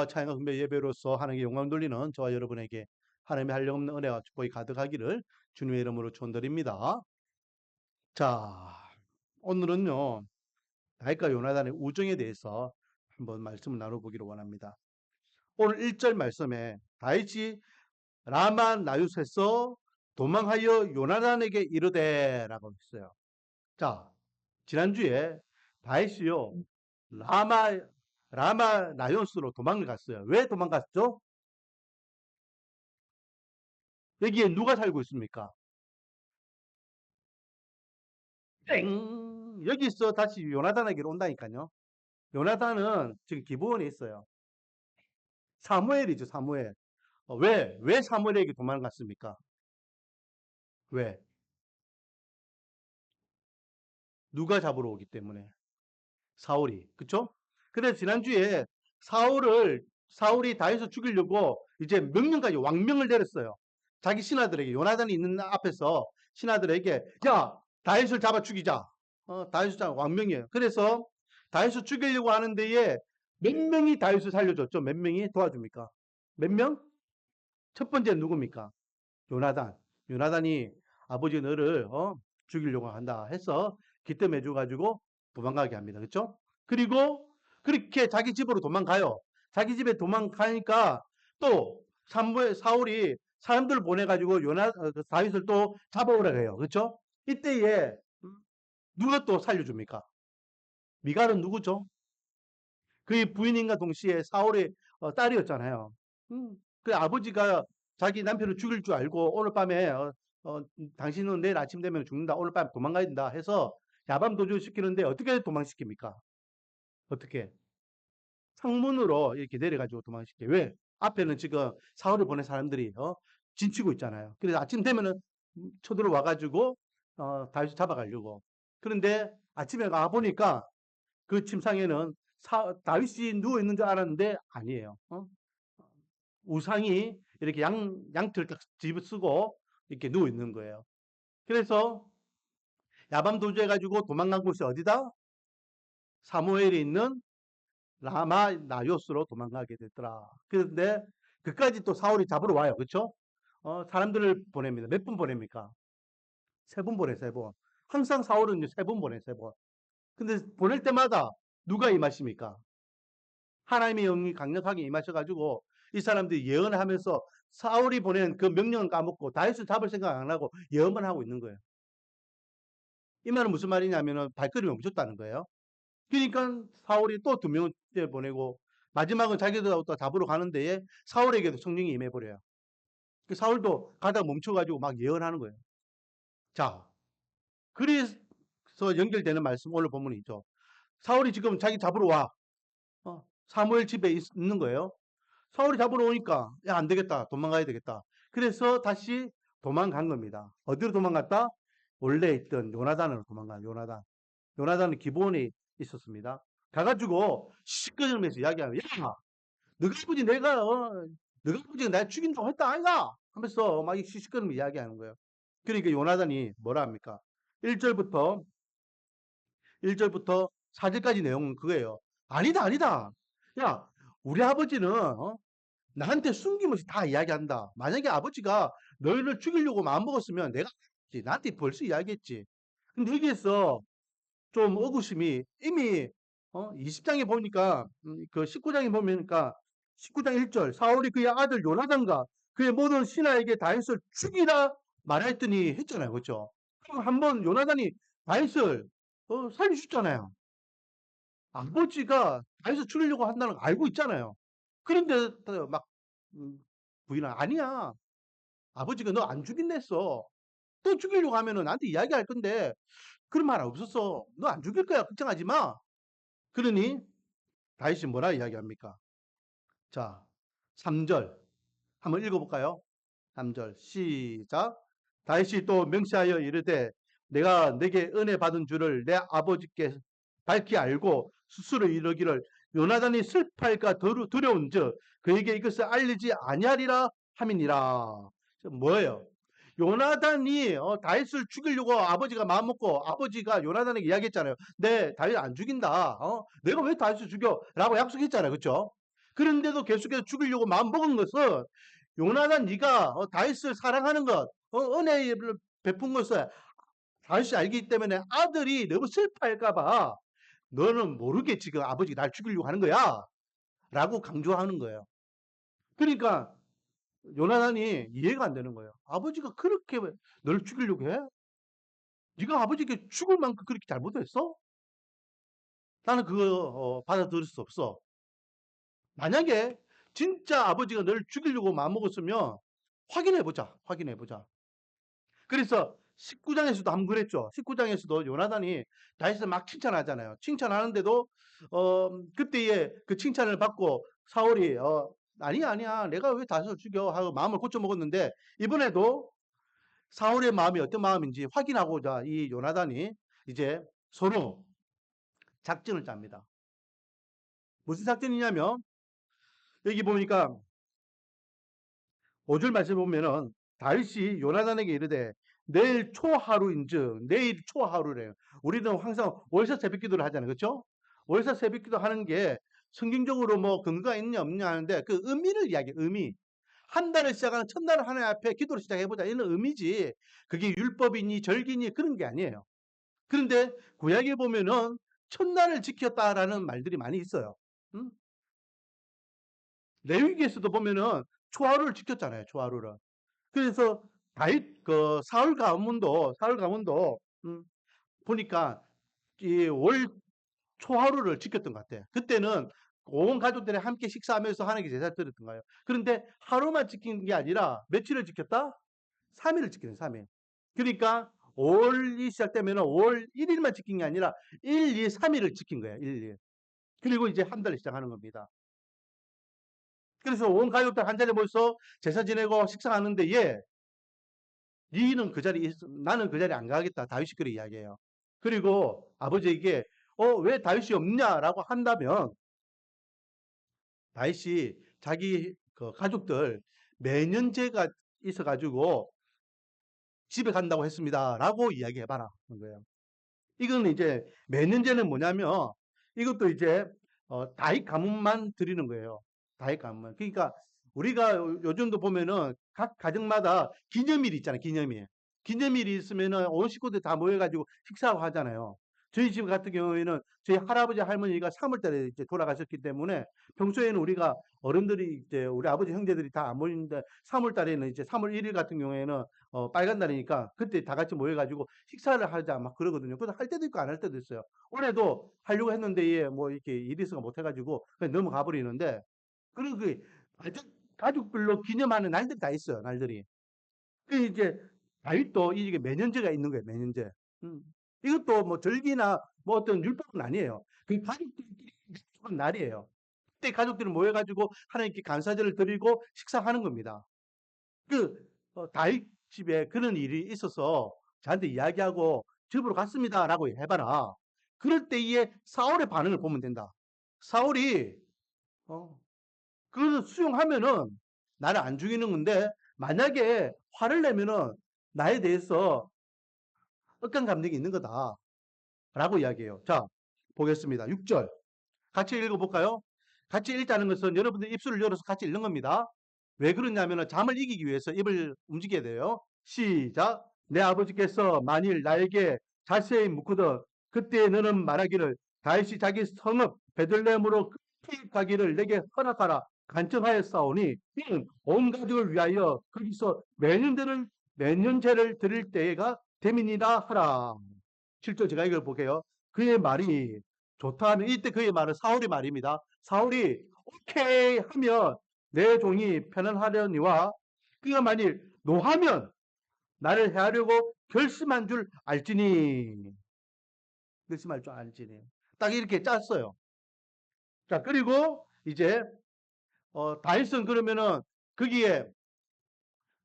찬양과 경배 예배로서 하나님께 영광 돌리는 저와 여러분에게 하나님의 한량없는 은혜와 축복이 가득하기를 주님의 이름으로 축원드립니다. 자, 오늘은요 다윗과 요나단의 우정에 대해서 한번 말씀을 나눠보기를 원합니다. 오늘 1절 말씀에 다윗이 라마 나윗에서 도망하여 요나단에게 이르되라고 했어요. 자, 지난주에 다윗이요 라마 나윗으로 도망을 갔어요. 왜 도망갔죠? 여기에 누가 살고 있습니까? 땡! 여기서 다시 요나단에게로 온다니까요. 요나단은 지금 기브온에 있어요. 사무엘이죠, 사무엘. 왜 사무엘에게 도망갔습니까? 왜? 누가 잡으러 오기 때문에. 사울이. 그쵸? 근데 지난주에 사울이 다윗을 죽이려고 이제 명령까지 왕명을 내렸어요. 자기 신하들에게, 요나단이 있는 앞에서 신하들에게, 야, 다윗을 잡아 죽이자. 다윗을 잡아 왕명이에요. 그래서 다윗을 죽이려고 하는 데에 몇 명이 다윗을 살려줬죠? 몇 명이 도와줍니까? 몇 명? 첫 번째 누굽니까? 요나단. 요나단이 아버지 너를 죽이려고 한다 해서 기뜸해 줘가지고 도망가게 합니다. 그렇죠? 그리고 그렇게 자기 집으로 도망가요. 자기 집에 도망가니까 또 사울이 사람들을 보내가지고 다윗을 또 잡아오라 해요. 그렇죠? 이때에 누가 또 살려줍니까? 미갈은 누구죠? 그의 부인인과 동시에 사울의 딸이었잖아요. 그 아버지가 자기 남편을 죽일 줄 알고 오늘 밤에 당신은 내일 아침 되면 죽는다. 오늘 밤에 도망가야 된다 해서 야밤 도주를 시키는데 어떻게 도망시킵니까? 어떻게? 창문으로 이렇게 내려가지고 도망시켜. 왜? 앞에는 지금 사울을 보낸 사람들이 진치고 있잖아요. 그래서 아침 되면은 쳐들어 와가지고 다윗을 잡아가려고. 그런데 아침에 가 보니까 그 침상에는 다윗이 누워 있는 줄 알았는데 아니에요. 우상이 이렇게 양털 딱 집어쓰고 이렇게 누워 있는 거예요. 그래서 야밤 도주해가지고 도망간 곳이 어디다? 사무엘이 있는 라마 나요스로 도망가게 됐더라. 그런데 그까지 또 사울이 잡으러 와요. 그렇죠? 사람들을 보냅니다. 몇 분 보냅니까? 3분 보내, 3분. 항상 사울은 3분 보내, 3분. 근데 보낼 때마다 누가 임하십니까? 하나님의 영이 강력하게 임하셔가지고 이 사람들이 예언을 하면서 사울이 보낸 그 명령을 까먹고 다윗을 잡을 생각 안 하고 예언만 하고 있는 거예요. 이 말은 무슨 말이냐면은 발걸음이 멈췄다는 거예요. 그러니까 사울이 또 2명을 보내고 마지막은 자기도 또 잡으러 가는 데에 사울에게도 성령이 임해버려요. 그 사울도 가다가 멈춰가지고 막 예언하는 거예요. 자, 그래서 연결되는 말씀 오늘 본문이죠. 사울이 지금 자기 잡으러 와. 사무엘 집에 있는 거예요. 사울이 잡으러 오니까 야, 안 되겠다. 도망가야 되겠다. 그래서 다시 도망간 겁니다. 어디로 도망갔다? 원래 있던 요나단으로 도망간 요나단. 요나단은 기본이 있었습니다. 가가지고 시끄러면서 이야기하면 야, 너가 아버지 너가 아버지가 날 죽인다고 했다 아이가? 하면서 막 시끄러면서 이야기하는 거예요. 그러니까 요나단이 뭐라 합니까? 1절부터 4절까지 내용은 그거예요. 아니다, 아니다. 야, 우리 아버지는 나한테 숨김없이 다 이야기한다. 만약에 아버지가 너희를 죽이려고 마음먹었으면 내가 나한테 벌써 이야기했지. 근데 여기에서 좀 의구심이 이미 20장에 보니까 그 19장에 보니까 19장 1절 사울이 그의 아들 요나단과 그의 모든 신하에게 다윗을 죽이라 말했더니 했잖아요. 그렇죠? 그럼 한번 요나단이 다윗을 살려주잖아요. 아버지가 다윗을 죽이려고 한다는 거 알고 있잖아요. 그런데 막 부인은 아니야. 아버지가 너 안 죽인댔어. 또 죽이려고 하면은 나한테 이야기할 건데 그런 말 없었어. 너 안 죽일 거야. 걱정하지 마. 그러니 다윗이 뭐라 이야기합니까? 자, 3절 한번 읽어볼까요? 3절 시작. 다윗이 또 명시하여 이르되 내가 내게 은혜 받은 줄을 내 아버지께 밝히 알고 스스로 이르기를 요나단이 슬퍼할까 두려운즉 그에게 이것을 알리지 아니하리라 함이니라. 뭐예요? 요나단이 다윗을 죽이려고 아버지가 마음먹고 아버지가 요나단에게 이야기했잖아요. 네, 다윗 안 죽인다. 내가 왜 다윗을 죽여? 라고 약속했잖아요. 그렇죠? 그런데도 계속해서 죽이려고 마음먹은 것은 요나단 네가 다윗을 사랑하는 것, 은혜를 베푼 것을 다윗이 알기 때문에 아들이 너무 슬퍼할까 봐 너는 모르게 지금 아버지가 날 죽이려고 하는 거야 라고 강조하는 거예요. 그러니까 요나단이 이해가 안 되는 거예요. 아버지가 그렇게 너를 죽이려고 해? 네가 아버지께 죽을 만큼 그렇게 잘못했어? 나는 그거 받아들일 수 없어. 만약에 진짜 아버지가 너를 죽이려고 마음먹었으면 확인해보자. 확인해보자. 그래서 19장에서도 한번 그랬죠. 19장에서도 요나단이 다윗을 막 칭찬하잖아요. 칭찬하는데도 그때의 그 칭찬을 받고 사울이 아니야 내가 왜 다윗을 죽여 하고 마음을 고쳐먹었는데 이번에도 사울의 마음이 어떤 마음인지 확인하고자 이 요나단이 이제 서로 작전을 짭니다. 무슨 작전이냐면 여기 보니까 5절 말씀 보면은 다윗이 요나단에게 이르되 내일 초하루인즉 내일 초하루래요. 우리는 항상 월사 새벽 기도를 하잖아요. 그렇죠? 월사 새벽 기도 하는 게 성경적으로 뭐 근거가 있냐 없냐 하는데 그 의미를 이야기해. 의미. 한 달을 시작하는 첫날 하나님 앞에 기도를 시작해보자. 이런 의미지. 그게 율법이니 절기니 그런 게 아니에요. 그런데 구약에 보면은 첫날을 지켰다라는 말들이 많이 있어요. 음? 레위기에서도 보면은 초하루를 지켰잖아요. 초하루를. 그래서 다윗 그 사울 가문도 보니까 이 월 초하루를 지켰던 것 같아요. 그때는 온 가족들이 함께 식사하면서 하나님께 제사를 드렸던 거예요. 그런데 하루만 지킨 게 아니라 며칠을 지켰다? 3일을 지키는 3일. 그러니까 5월이 시작되면 5월 1일만 지킨 게 아니라 1, 2, 3일을 지킨 거예요. 1, 2. 그리고 이제 한 달을 시작하는 겁니다. 그래서 온 가족들 한 자리에 모여서 제사 지내고 식사하는데 너는 그 자리에 나는 그 자리에 안 가겠다. 다윗이 그렇게 이야기해요. 그리고 아버지에게 왜 다윗이 없냐라고 한다면 다윗이 자기 그 가족들 매년제가 있어가지고 집에 간다고 했습니다라고 이야기해봐라 하는 거예요. 이거는 이제 매년제는 뭐냐면 이것도 이제 다윗 가문만 드리는 거예요. 다윗 가문만. 그러니까 우리가 요즘도 보면은 각 가정마다 기념일이 있잖아요. 기념일. 기념일이 있으면은 온 식구들 다 모여가지고 식사하고 하잖아요. 저희 집 같은 경우에는 저희 할아버지 할머니가 3월 달에 이제 돌아가셨기 때문에 평소에는 우리가 어른들이 이제 우리 아버지 형제들이 다 안 모이는데 3월 달에는 이제 3월 1일 같은 경우에는 빨간 날이니까 그때 다 같이 모여가지고 식사를 하자 막 그러거든요. 그래서 할 때도 있고 안 할 때도 있어요. 올해도 하려고 했는데 뭐 이렇게 일이 있어서 못 해가지고 그냥 넘어가 버리는데 그리고 그 하여튼 가족별로 기념하는 날들이 다 있어요. 날들이. 그 이제 다윗도 이게 매년제가 있는 거예요. 매년제. 음. 이것도 뭐 절기나 뭐 어떤 율법은 아니에요. 그 가족들끼리 하는 날이에요. 그때 가족들이 모여가지고 하나님께 감사절을 드리고 식사하는 겁니다. 그 다윗 집에 그런 일이 있어서 저한테 이야기하고 집으로 갔습니다라고 해봐라. 그럴 때에 사울의 반응을 보면 된다. 사울이 그걸 수용하면은 나를 안 죽이는 건데 만약에 화를 내면은 나에 대해서 억간 감정이 있는 거다. 라고 이야기해요. 자, 보겠습니다. 6절. 같이 읽어볼까요? 같이 읽자는 것은 여러분들 입술을 열어서 같이 읽는 겁니다. 왜 그러냐면 잠을 이기기 위해서 입을 움직여야 돼요. 시작. 내 아버지께서 만일 나에게 자세히 묻거든 그때 너는 말하기를 다윗이 자기 성읍 베들레헴으로 급히 가기를 내게 허락하라 간청하였사오니 이는 온 가족을 위하여 거기서 매년제를 드릴 때가 됨이니라 하라. 7절 제가 이걸 볼게요. 그의 말이 좋다 하면 이때 그의 말은 사울의 말입니다. 사울이 오케이 하면 내 종이 편안하려니와 그가 만일 노하면 나를 해하려고 결심한 줄 알지니. 결심할 줄 알지니. 딱 이렇게 짰어요. 자, 그리고 이제 다윗은 그러면은 거기에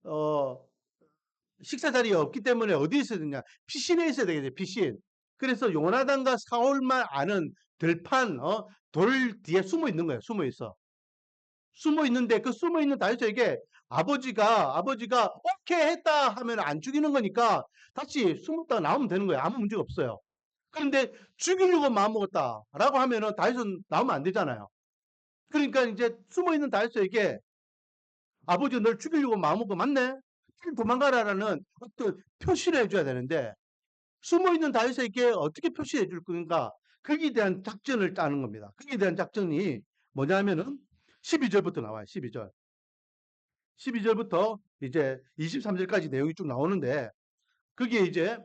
어 식사 자리가 없기 때문에 어디에 있어야 되냐? 피신에 있어야 되겠죠. 피신. 그래서 요나단과 사울만 아는 들판 돌 뒤에 숨어 있는 거예요. 숨어 있어. 숨어 있는데 그 숨어 있는 다윗에게 아버지가 오케이 했다 하면 안 죽이는 거니까 다시 숨었다가 나오면 되는 거예요. 아무 문제가 없어요. 그런데 죽이려고 마음먹었다라고 하면은 다윗은 나오면 안 되잖아요. 그러니까 이제 숨어있는 다윗에게 아버지가 널 죽이려고 마음먹고 맞네? 빨리 도망가라라는 어떤 표시를 해줘야 되는데 숨어있는 다윗에게 어떻게 표시해 줄 건가? 거기에 대한 작전을 짜는 겁니다. 거기에 대한 작전이 뭐냐면은 12절부터 나와요. 12절. 12절부터 이제 23절까지 내용이 쭉 나오는데 그게 이제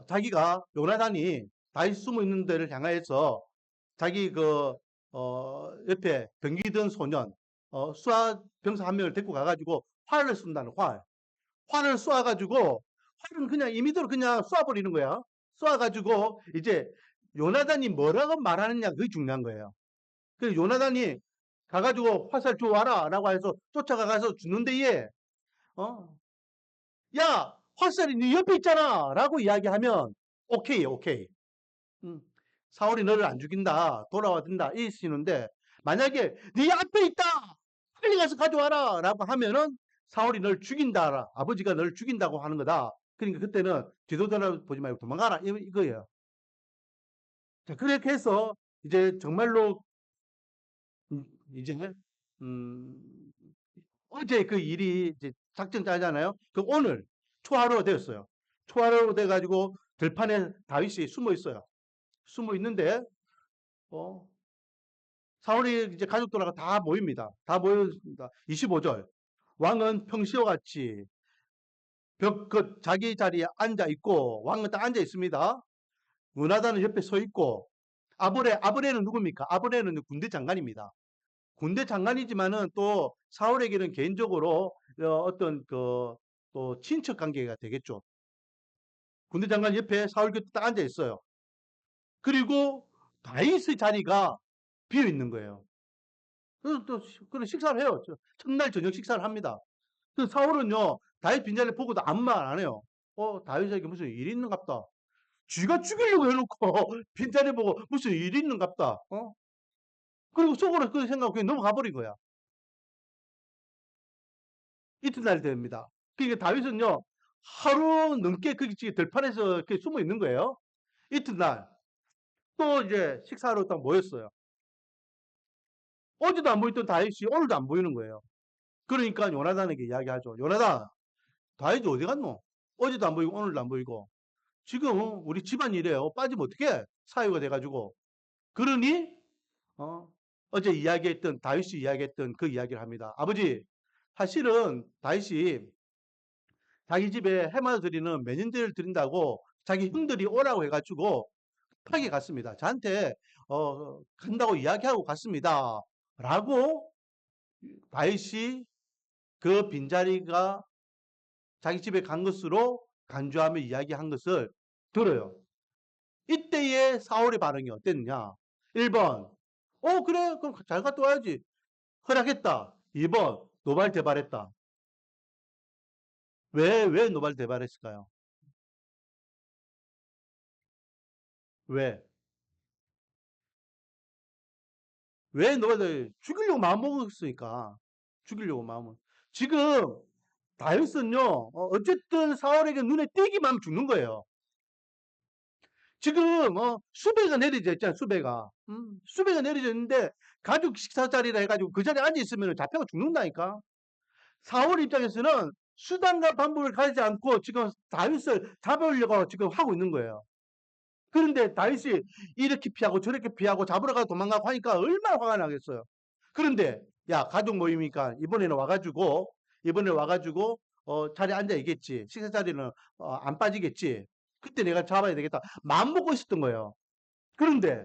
자기가 요나단이 다윗 숨어 있는 데를 향하여서 자기 옆에 병기던 소년 수하 병사 한 명을 데리고 가가지고 활을 쏜다는 활을 쏘아가지고 활은 그냥 임의대로 그냥 쏘아버리는 거야. 쏘아가지고 이제 요나단이 뭐라고 말하느냐 그게 중요한 거예요. 그래서 요나단이 가가지고 화살 줘와라 라고 해서 쫓아가서 주는데 얘 야 화살이 네 옆에 있잖아 라고 이야기하면 오케이 오케이. 사울이 너를 안 죽인다 돌아와 된다 이시는데 만약에 네 앞에 있다 빨리 가서 가져와라 라고 하면은 사울이 널 죽인다 아버지가 널 죽인다고 하는 거다. 그러니까 그때는 뒤도 돌아보지 말고 도망가라 이거예요. 자, 그렇게 해서 이제 정말로 이제 어제 그 일이 이제 작전 짜잖아요. 그 오늘 초하루가 되었어요. 초하루가 돼가지고 들판에 다윗이 숨어 있어요. 숨어 있는데 어, 사울이 이제 가족들하고 다 모입니다. 다 모였습니다. 25절. 왕은 평시와 같이 벽 끝 자기 자리에 앉아 있고 왕은 딱 앉아 있습니다. 요나단은 옆에 서 있고 아브레는 누굽니까? 아브레는 군대 장관입니다. 군대 장관이지만은 또 사울에게는 개인적으로 어떤 또 친척 관계가 되겠죠. 군대 장관 옆에 사울 곁에 딱 앉아 있어요. 그리고 다윗의 자리가 비어 있는 거예요. 그래서 또 그런 식사를 해요. 첫날 저녁 식사를 합니다. 그 사울은요 다윗 빈자리를 보고도 아무 말 안 해요. 다윗에게 무슨 일이 있는갑다. 쥐가 죽이려고 해놓고 빈자리 보고 무슨 일이 있는갑다. 그리고 속으로 그 생각하고 그냥 넘어가 버린 거야. 이튿날 됩니다. 그러니까 다윗은요 하루 넘게 그 들판에서 이렇게 숨어 있는 거예요. 이튿날 또 이제 식사하러 딱 모였어요. 어제도 안 보였던 다윗이 오늘도 안 보이는 거예요. 그러니까 요나단에게 이야기하죠. 요나단, 다윗이 어디 갔노? 어제도 안 보이고 오늘도 안 보이고 지금 우리 집안일이에요. 빠지면 어떡해? 사유가 돼가지고. 그러니 어제 이야기했던 다윗이 이야기했던 그 이야기를 합니다. 아버지, 사실은 다윗이 자기 집에 해마다 드리는 매년제를 드린다고 자기 형들이 오라고 해가지고 급하게 갔습니다. 저한테 간다고 이야기하고 갔습니다. 라고 다윗이 그 빈자리가 자기 집에 간 것으로 간주하며 이야기한 것을 들어요. 이때의 사울의 반응이 어땠느냐? 1번, 그래, 그럼 잘 갔다 와야지. 허락했다. 2번, 노발대발했다. 왜 노발대발했을까요? 왜? 왜 노발대발? 죽이려고 마음먹었으니까. 죽이려고 마음은. 지금 다윗은요, 어쨌든 사울에게 눈에 띄기만 하면 죽는 거예요. 지금 수배가 내려져 있잖아요. 수배가 내려져 있는데 가족 식사 자리라 해가지고 그 자리에 앉아 있으면 잡혀가 죽는다니까. 사울 입장에서는 수단과 방법을 가리지 않고 지금 다윗을 잡으려고 지금 하고 있는 거예요. 그런데 다윗이 이렇게 피하고 저렇게 피하고 잡으러 가고 도망가고 하니까 얼마나 화가 나겠어요. 그런데 야 가족 모임이니까 이번에 와가지고 자리에 앉아 있겠지. 식사 자리는 안 빠지겠지. 그때 내가 잡아야 되겠다. 마음 먹고 있었던 거예요. 그런데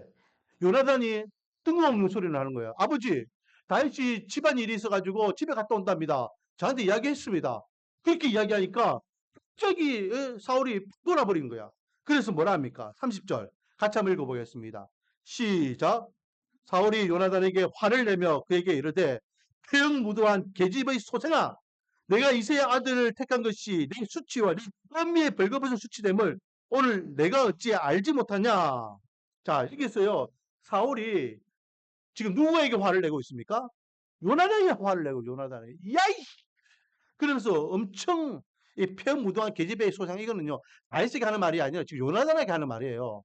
요나단이 뜬금없는 소리를 하는 거예요. 아버지, 다윗이 집안일이 있어가지고 집에 갔다 온답니다. 저한테 이야기했습니다. 그렇게 이야기하니까 갑자기 사울이 돌아버린 거야. 그래서 뭐라 합니까? 30절 같이 한번 읽어보겠습니다. 시작. 사울이 요나단에게 화를 내며 그에게 이르되 태영무도한 계집의 소생아 내가 이새의 아들을 택한 것이 네 수치와 네 은미의 벌거벗은 수치됨을 오늘 내가 어찌 알지 못하냐. 자, 이게 있어요. 사울이 지금 누구에게 화를 내고 있습니까? 요나단에게 화를 내고 요나단에게. 야이! 그러면서 엄청 이 폐무도한 계집의 소상 이거는요. 다윗에게 하는 말이 아니라 지금 요나단에게 하는 말이에요.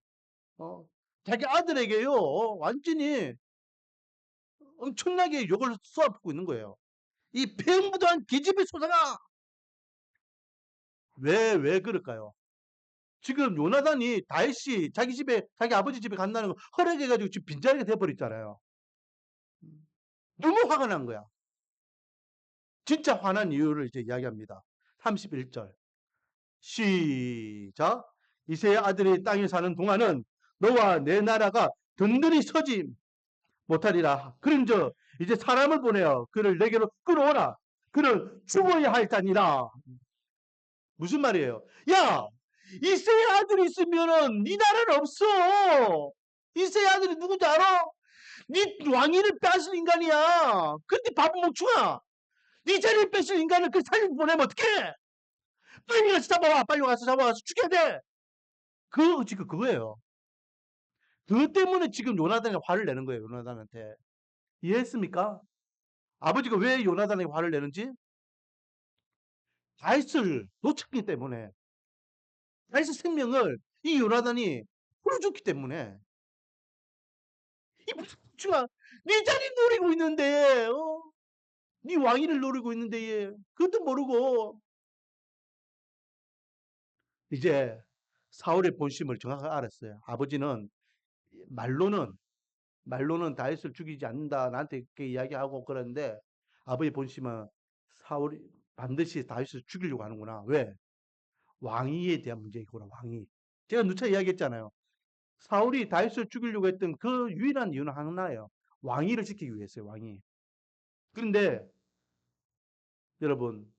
자기 아들에게요. 완전히 엄청나게 욕을 쏘아붓고 있는 거예요. 이 폐무도한 계집애 소사가 왜 그럴까요? 지금 요나단이 다윗이 자기 집에 자기 아버지 집에 간다는 거 허락해가지고 지금 빈자리가 돼버렸잖아요. 너무 화가 난 거야. 진짜 화난 이유를 이제 이야기합니다. 31절 시작. 이새의 아들이 땅에 사는 동안은 너와 내 나라가 든든히 서지 못하리라. 그런저 이제 사람을 보내어 그를 내게로 끌어오라. 그는 죽어야 할 자니라. 무슨 말이에요? 야, 이새의 아들이 있으면은 네 나라는 없어. 이새의 아들이 누군지 알아? 네 왕위를 뺏을 인간이야. 근데 바보 멍충아. 네 자리를 뺏을 인간을 그 살리고 보내면 어떡해? 빨리 가서 잡아와. 빨리 가서 잡아와서 죽여야 돼. 지금 그거예요. 그 때문에 지금 요나단이 화를 내는 거예요. 요나단한테. 이해했습니까? 아버지가 왜 요나단에게 화를 내는지? 다윗을 놓쳤기 때문에. 다윗의 생명을 이 요나단이 풀어줬기 때문에. 이 무슨 멍충아. 네 자리 노리고 있는데. 네 왕위를 노리고 있는데 얘. 그것도 모르고. 이제 사울의 본심을 정확하게 알았어요. 아버지는 말로는 다윗을 죽이지 않는다. 나한테 그렇게 이야기하고 그러는데 아버지 본심은 사울이 반드시 다윗을 죽이려고 하는구나. 왜? 왕위에 대한 문제이구나. 왕위. 제가 누차 이야기했잖아요. 사울이 다윗을 죽이려고 했던 그 유일한 이유는 하나예요. 왕위를 지키기 위해서요. 왕위. 그런데 여러분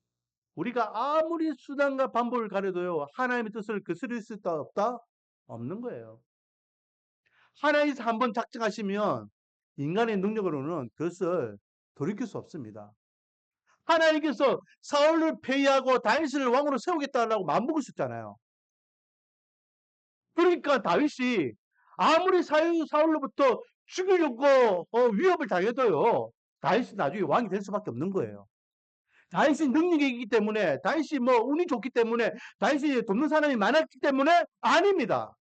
우리가 아무리 수단과 방법을 가려도요. 하나님의 뜻을 거스릴 수 있다 없다? 없는 거예요. 하나님께서 한번 작정하시면 인간의 능력으로는 그것을 돌이킬 수 없습니다. 하나님께서 사울을 폐위하고 다윗을 왕으로 세우겠다고 마음먹으셨잖아요. 그러니까 다윗이 아무리 사울로부터 죽이려고 위협을 당해도요. 다윗이 나중에 왕이 될 수밖에 없는 거예요. 다윗이 능력이 있기 때문에 다윗이 뭐 운이 좋기 때문에 다윗이 돕는 사람이 많았기 때문에 아닙니다.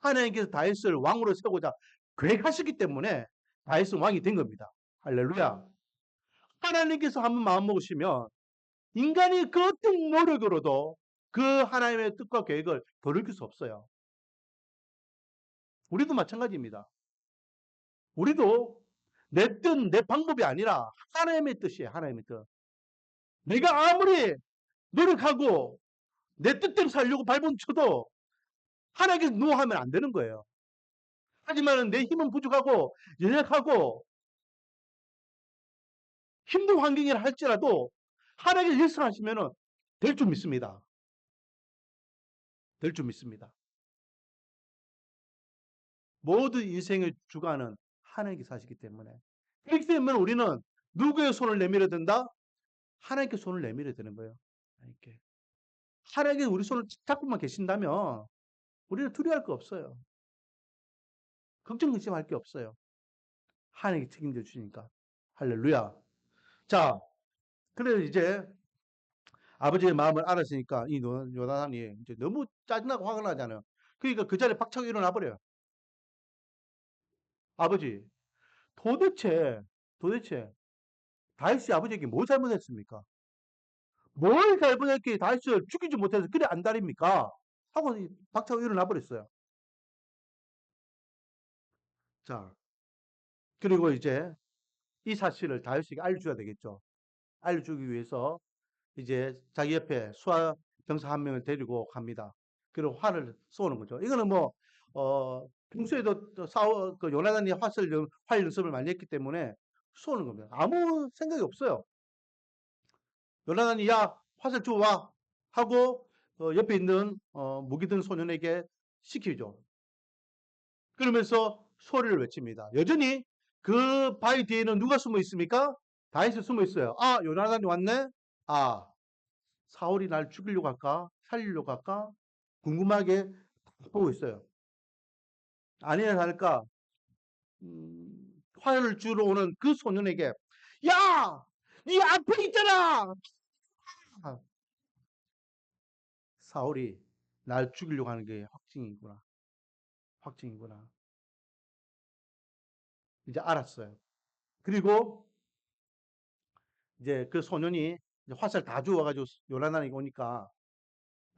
하나님께서 다윗을 왕으로 세우고자 계획하셨기 때문에 다윗은 왕이 된 겁니다. 할렐루야. 하나님께서 한번 마음먹으시면 인간이 그 어떤 노력으로도 그 하나님의 뜻과 계획을 돌이킬 수 없어요. 우리도 마찬가지입니다. 우리도 내 뜻, 내 방법이 아니라 하나님의 뜻이에요. 하나님의 뜻. 내가 아무리 노력하고 내 뜻대로 살려고 발버둥쳐도 하나님께서 노하면 안 되는 거예요. 하지만 내 힘은 부족하고 연약하고 힘든 환경이라 할지라도 하나님께서 역사하시면 될 줄 믿습니다. 될 줄 믿습니다. 모든 인생의 주관은 하나님께서 하시기 때문에. 그렇기 때문에 우리는 누구의 손을 내밀어야 된다? 하나님께 손을 내밀어야 되는 거예요. 하나님께. 하나님께 우리 손을 잡고만 계신다면 우리는 두려워할 거 없어요. 걱정 의심할 게 없어요. 하나님이 책임져 주시니까. 할렐루야. 자, 그래 이제 아버지의 마음을 알았으니까 이 요나단이 이제 너무 짜증나고 화가 나잖아요. 그러니까 그 자리에 박차고 일어나 버려요. 아버지, 도대체 다윗이 아버지에게 뭘 잘못했습니까? 뭘 잘못했기에 다윗을 죽이지 못해서 그래 안달입니까? 하고 박차고 일어나 버렸어요. 자, 그리고 이제 이 사실을 다윗에게 알려줘야 되겠죠. 알려주기 위해서 이제 자기 옆에 수하 병사 한 명을 데리고 갑니다. 그리고 활을 쏘는 거죠. 이거는 뭐, 평소에도 그 요나단이 활 연습을 많이 했기 때문에 쏘는 겁니다. 아무 생각이 없어요. 요나단이 야, 화살 주워와 하고, 옆에 있는, 무기 든 소년에게 시키죠. 그러면서 소리를 외칩니다. 여전히 그 바위 뒤에는 누가 숨어 있습니까? 다윗이 숨어 있어요. 아, 요나단이 왔네? 아, 사울이 날 죽이려고 할까? 살리려고 할까? 궁금하게 보고 있어요. 아니나 다를까, 화를 주러 오는 그 소년에게, 야! 네 앞에 있잖아! 사울이 날 죽이려고 하는 게 확증이구나. 확증이구나. 이제 알았어요. 그리고 이제 그 소년이 이제 화살 다 주워가지고 요나단에게 오니까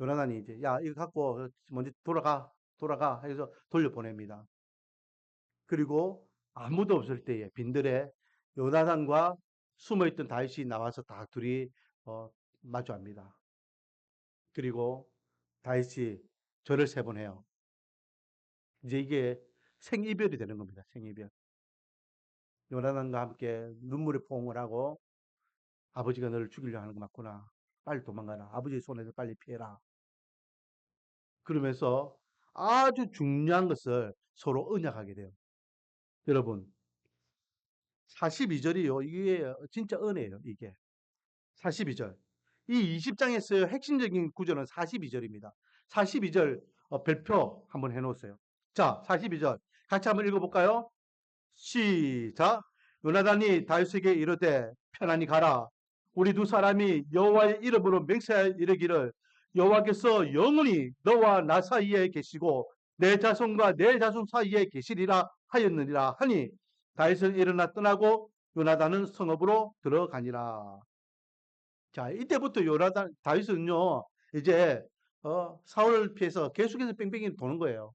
요나단이 이제 야 이거 갖고 먼저 돌아가 해서 돌려보냅니다. 그리고 아무도 없을 때에 빈들에 요나단과 숨어있던 다윗이 나와서 다 둘이 마주합니다. 그리고 다윗이 절을 3번 해요. 이제 이게 생이별이 되는 겁니다. 생이별. 요나단과 함께 눈물의 포옹을 하고 아버지가 너를 죽이려 하는 거 맞구나. 빨리 도망가라. 아버지 손에서 빨리 피해라. 그러면서 아주 중요한 것을 서로 언약하게 돼요. 여러분, 42절이요. 이게 진짜 은혜예요. 이게. 42절. 이 20장에서의 핵심적인 구절은 42절입니다. 42절 별표 한번 해놓으세요. 자, 42절. 같이 한번 읽어볼까요? 시작. 요나단이 다윗에게 이르되 편안히 가라. 우리 두 사람이 여호와의 이름으로 맹세하여 이르기를 여호와께서 영원히 너와 나 사이에 계시고 내 자손과 내 자손 사이에 계시리라 하였느니라 하니 다윗은 일어나 떠나고 요나단은 성읍으로 들어가니라. 자, 이때부터 다윗은요 이제 사울을 피해서 계속해서 뺑뺑이 도는 거예요.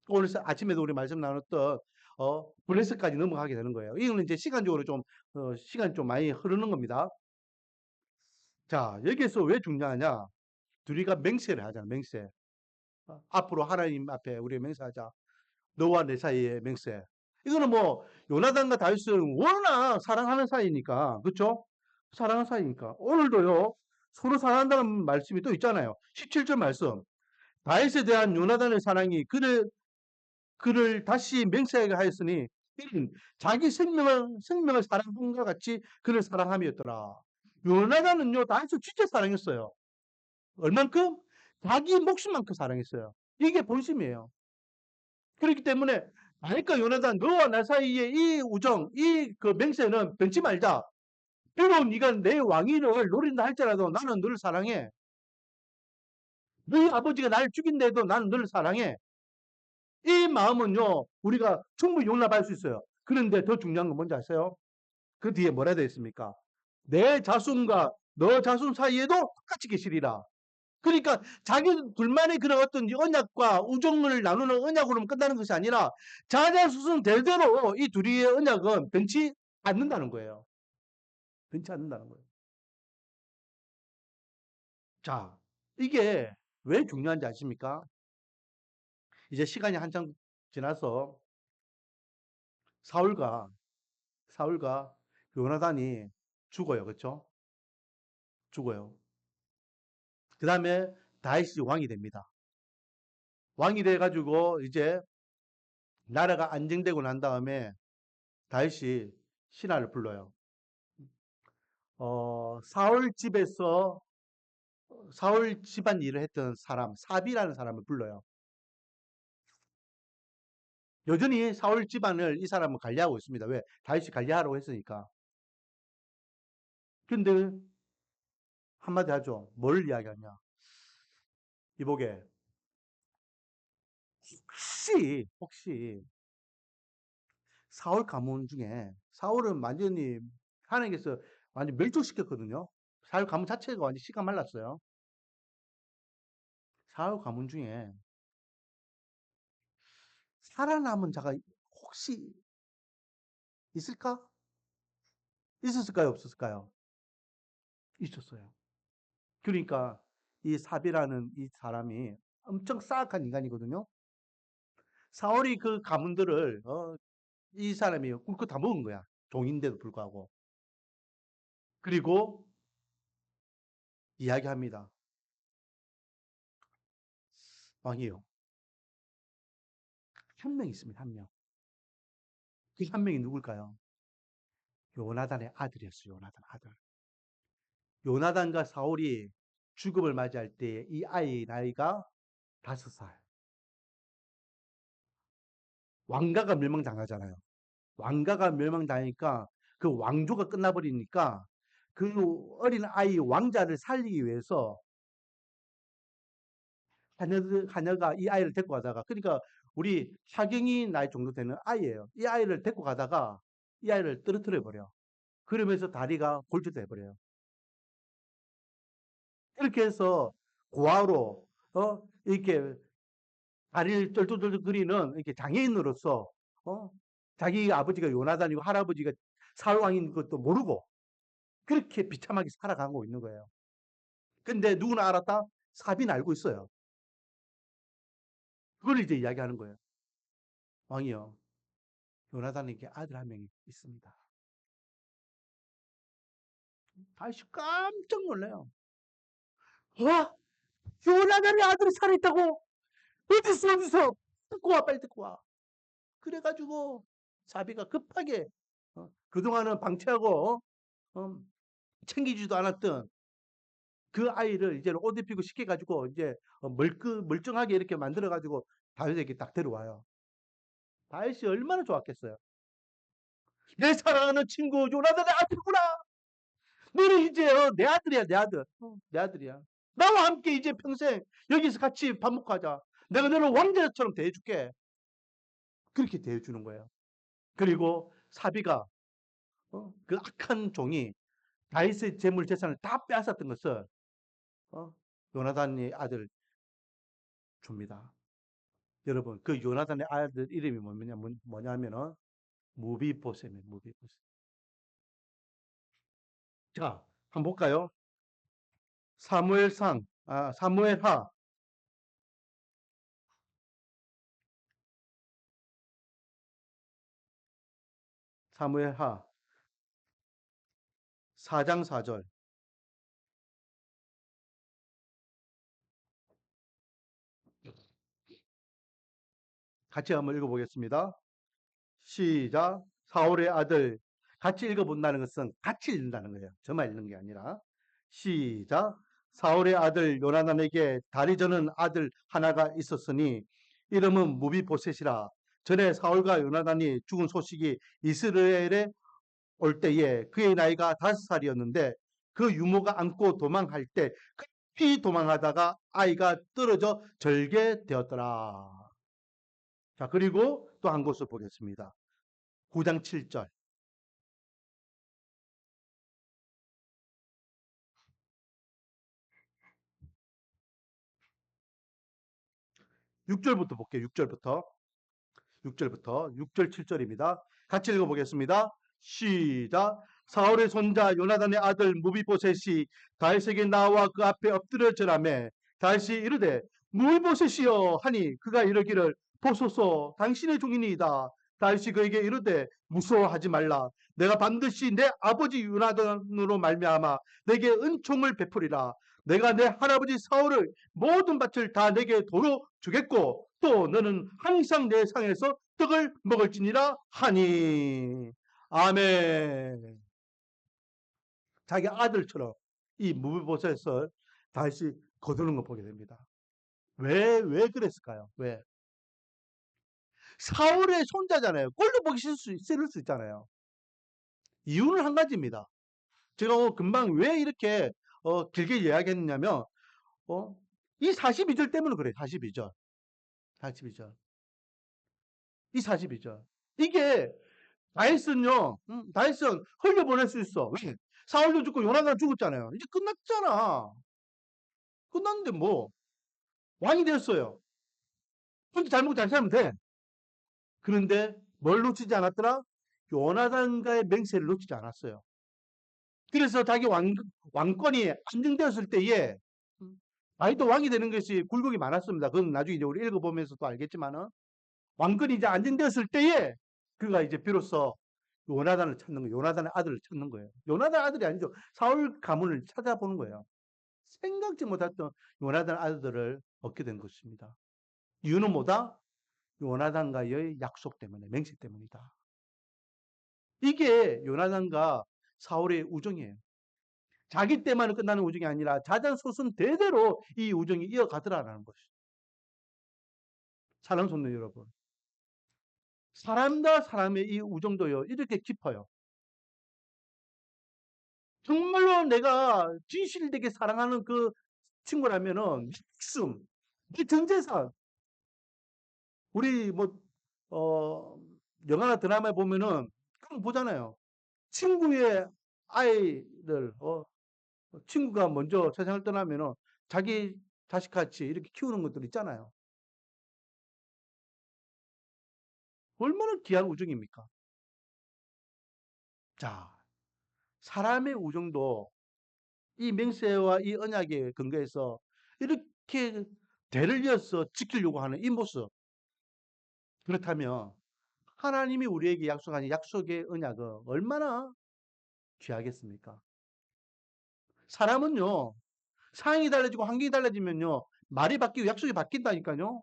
오늘 아침에도 우리 말씀 나눴던 블레셋까지 넘어가게 되는 거예요. 이거는 이제 시간적으로 좀 시간이 좀 많이 흐르는 겁니다. 자, 여기에서 왜 중요하냐? 둘이가 맹세를 하잖아. 맹세. 앞으로 하나님 앞에 우리 맹세하자. 너와 내 사이에 맹세. 이거는 뭐 요나단과 다윗은 워낙 사랑하는 사이니까, 그렇죠? 사랑하는 사이니까 오늘도요 서로 사랑한다는 말씀이 또 있잖아요. 17절 말씀. 다윗에 대한 요나단의 사랑이 그를 다시 맹세하게 하였으니 이는 자기 생명을 사랑함과 같이 그를 사랑함이었더라. 요나단은요 다윗을 진짜 사랑했어요. 얼만큼? 자기 목숨만큼 사랑했어요. 이게 본심이에요. 그렇기 때문에 다윗과 요나단 너와 나 사이의 이 우정, 이 그 맹세는 변치 말자. 비록 네가 내 왕위를 노린다 할지라도 나는 너를 사랑해. 너희 아버지가 나를 죽인데도 나는 너를 사랑해. 이 마음은요, 우리가 충분히 용납할 수 있어요. 그런데 더 중요한 건 뭔지 아세요? 그 뒤에 뭐라 되어 있습니까? 내 자손과 너 자손 사이에도 똑같이 계시리라. 그러니까 자기 둘만의 그런 어떤 언약과 우정을 나누는 언약으로만 끝나는 것이 아니라 자자손 대대로 이 둘이의 언약은 변치 않는다는 거예요. 변치 않는다는 거예요. 자, 이게 왜 중요한지 아십니까? 이제 시간이 한참 지나서 사울과 사울과 요나단이 죽어요. 그렇죠? 죽어요. 그 다음에 다윗이 왕이 됩니다. 왕이 돼가지고 이제 나라가 안정되고 난 다음에 다윗이 신하를 불러요. 사울 집에서 사울 집안 일을 했던 사람 사비라는 사람을 불러요. 여전히 사울 집안을 이 사람은 관리하고 있습니다. 왜? 다윗이 관리하라고 했으니까. 근데 한마디 하죠. 뭘 이야기하냐? 이보게 혹시 사울 가문 중에 사울은 완전히 하나님께서 완전 멸종시켰거든요. 사울 가문 자체가 완전 씨가 말랐어요. 사울 가문 중에 살아남은 자가 혹시 있을까? 있었을까요? 없었을까요? 있었어요. 그러니까 이 사비라는 이 사람이 엄청 싸악한 인간이거든요. 사울이 그 가문들을 이 사람이 꿀꺽 다 먹은 거야. 종인데도 불구하고. 그리고 이야기합니다. 왕이요. 한 명 있습니다. 한 명. 그 한 명이 누굴까요? 요나단의 아들이었어요. 요나단 아들. 요나단과 사울이 죽음을 맞이할 때 이 아이의 나이가 5살. 왕가가 멸망당하잖아요. 왕가가 멸망당하니까 그 왕조가 끝나버리니까 그 어린 아이 왕자를 살리기 위해서 하녀가 이 아이를 데리고 가다가 그러니까 우리 하경이 나이 정도 되는 아이예요. 이 아이를 데리고 가다가 이 아이를 떨어뜨려 버려. 그러면서 다리가 골절돼 버려요. 그렇게 해서 고아로 이렇게 다리를 쩔쩔쩔거리는 이렇게 장애인으로서 어, 자기 아버지가 요나단이고 할아버지가 사울왕인 것도 모르고 그렇게 비참하게 살아가고 있는 거예요. 근데 누구나 알았다? 사비는 알고 있어요. 그걸 이제 이야기하는 거예요. 왕이요, 요나단에게 아들 한 명이 있습니다. 다시 깜짝 놀래요. 와, 요나단의 아들이 살아있다고? 어디서? 듣고 와, 빨리 듣고 와. 그래가지고 사비가 급하게 그동안은 방치하고 챙기지도 않았던 그 아이를 이제 옷 입히고 시켜가지고 이제 멀쩡하게 이렇게 만들어가지고 다윗에게 딱 데려와요. 다윗이 얼마나 좋았겠어요. 내 사랑하는 친구 요나단의 아들구나. 너는 이제 내 아들이야, 내 아들. 내 아들이야. 나와 함께 이제 평생 여기서 같이 밥 먹고 하자. 내가 너를 왕자처럼 대해줄게. 그렇게 대해주는 거예요. 그리고 사비가 그 악한 종이 다윗의 재물 재산을 다 빼앗았던 것을 요나단의 아들 줍니다. 여러분, 그 요나단의 아들 이름이 뭐냐면은 무비보셋이에요. 무비보셋. 자, 한번 볼까요? 사무엘하 사무엘하 4장 4절 같이 한번 읽어보겠습니다. 시작. 사울의 아들. 같이 읽어본다는 것은 같이 읽는다는 거예요. 저만 읽는 게 아니라. 시작. 사울의 아들 요나단에게 다리 저는 아들 하나가 있었으니 이름은 무비보셋이라. 전에 사울과 요나단이 죽은 소식이 이스라엘에 올 때에 그의 나이가 5살이었는데 그 유모가 안고 도망할 때 급히 도망하다가 아이가 떨어져 절개 되었더라. 자, 그리고 또 한 곳을 보겠습니다. 9장 7절. 6절부터 볼게요. 6절부터. 6절 7절입니다. 같이 읽어보겠습니다. 시작. 사울의 손자 요나단의 아들 무비보셋이 다윗에게 나와 그 앞에 엎드려 절하매 다윗이 이르되 무비보셋이여 하니 그가 이르기를 보소서 당신의 종이니이다. 다윗이 그에게 이르되 무서워하지 말라. 내가 반드시 내 아버지 요나단으로 말미암아 내게 은총을 베풀이라. 내가 내 할아버지 사울의 모든 밭을 다 내게 도로 주겠고 또 너는 항상 내 상에서 떡을 먹을지니라 하니. 아멘. 자기 아들처럼 이 무비보셋을 다시 거두는 거 보게 됩니다. 왜 그랬을까요? 왜? 사울의 손자잖아요. 꼴도 보기 싫을 수 있잖아요. 이유는 한 가지입니다. 제가 금방 왜 이렇게 길게 이야기했냐면 이 42절 때문에 그래요. 42절. 42절. 이 42절. 이게 다윗은 흘려보낼 수 있어. 왜? 사울도 죽고 요나단 죽었잖아요. 이제 끝났잖아. 끝났는데 뭐 왕이 됐어요. 혼자 잘 먹고 잘 살면 돼. 그런데 뭘 놓치지 않았더라? 요나단과의 맹세를 놓치지 않았어요. 그래서 자기 왕권이 안정되었을 때에 다윗도 왕이 되는 것이 굴곡이 많았습니다. 그건 나중에 이제 우리 읽어보면서 또 알겠지만은 왕권이 이제 안정되었을 때에 그가 이제 비로소 요나단을 찾는 거예요. 요나단의 아들을 찾는 거예요. 요나단 아들이 아니죠. 사울 가문을 찾아보는 거예요. 생각지 못했던 요나단 아들들을 얻게 된 것입니다. 이유는 뭐다? 요나단과의 약속 때문에, 맹세 때문이다. 이게 요나단과 사울의 우정이에요. 자기 때만은 끝나는 우정이 아니라 자전소선 대대로 이 우정이 이어가더라라는 것이죠. 사랑하는 성도 여러분, 사람과 사람의 이 우정도요 이렇게 깊어요. 정말로 내가 진실되게 사랑하는 그 친구라면은 목숨, 이 전재산 우리 어, 영화나 드라마에 보면은 그런 거 보잖아요. 친구의 아이들, 친구가 먼저 세상을 떠나면은 자기 자식같이 이렇게 키우는 것들 있잖아요. 얼마나 귀한 우정입니까? 자, 사람의 우정도 이 맹세와 이 언약에 근거해서 이렇게 대를 이어서 지키려고 하는 이 모습. 그렇다면 하나님이 우리에게 약속한 약속의 언약은 얼마나 귀하겠습니까? 사람은요, 상황이 달라지고 환경이 달라지면요, 말이 바뀌고 약속이 바뀐다니까요.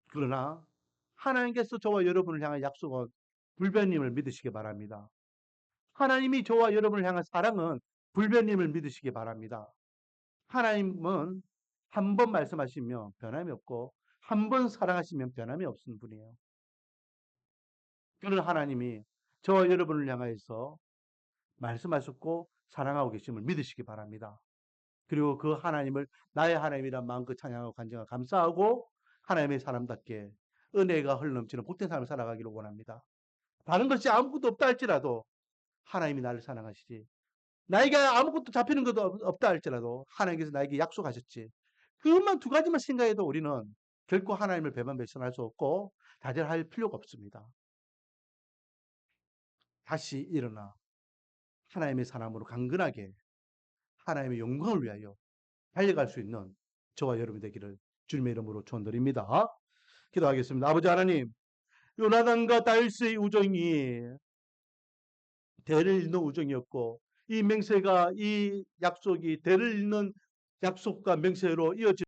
그러나 하나님께서 저와 여러분을 향한 약속은 불변님을 믿으시기 바랍니다. 하나님이 저와 여러분을 향한 사랑은 불변님을 믿으시기 바랍니다. 하나님은 한 번 말씀하시면 변함이 없고 한 번 사랑하시면 변함이 없는 분이에요. 그런 하나님이 저와 여러분을 향하여서 말씀하셨고 사랑하고 계심을 믿으시기 바랍니다. 그리고 그 하나님을 나의 하나님이란 마음껏 찬양하고 간증하고 감사하고 하나님의 사람답게 은혜가 흘러넘치는 복된 삶을 살아가기를 원합니다. 다른 것이 아무것도 없다 할지라도 하나님이 나를 사랑하시지. 나에게 아무것도 잡히는 것도 없다 할지라도 하나님께서 나에게 약속하셨지. 그것만 두 가지만 생각해도 우리는 결코 하나님을 배반배신할 수 없고 다절할 필요가 없습니다. 다시 일어나 하나님의 사람으로 강건하게 하나님의 영광을 위하여 달려갈 수 있는 저와 여러분 되기를 주님의 이름으로 축원드립니다. 기도하겠습니다. 아버지 하나님, 요나단과 다윗의 우정이 대를 잇는 우정이었고 이 맹세가 이 약속이 대를 잇는 약속과 맹세로 이어지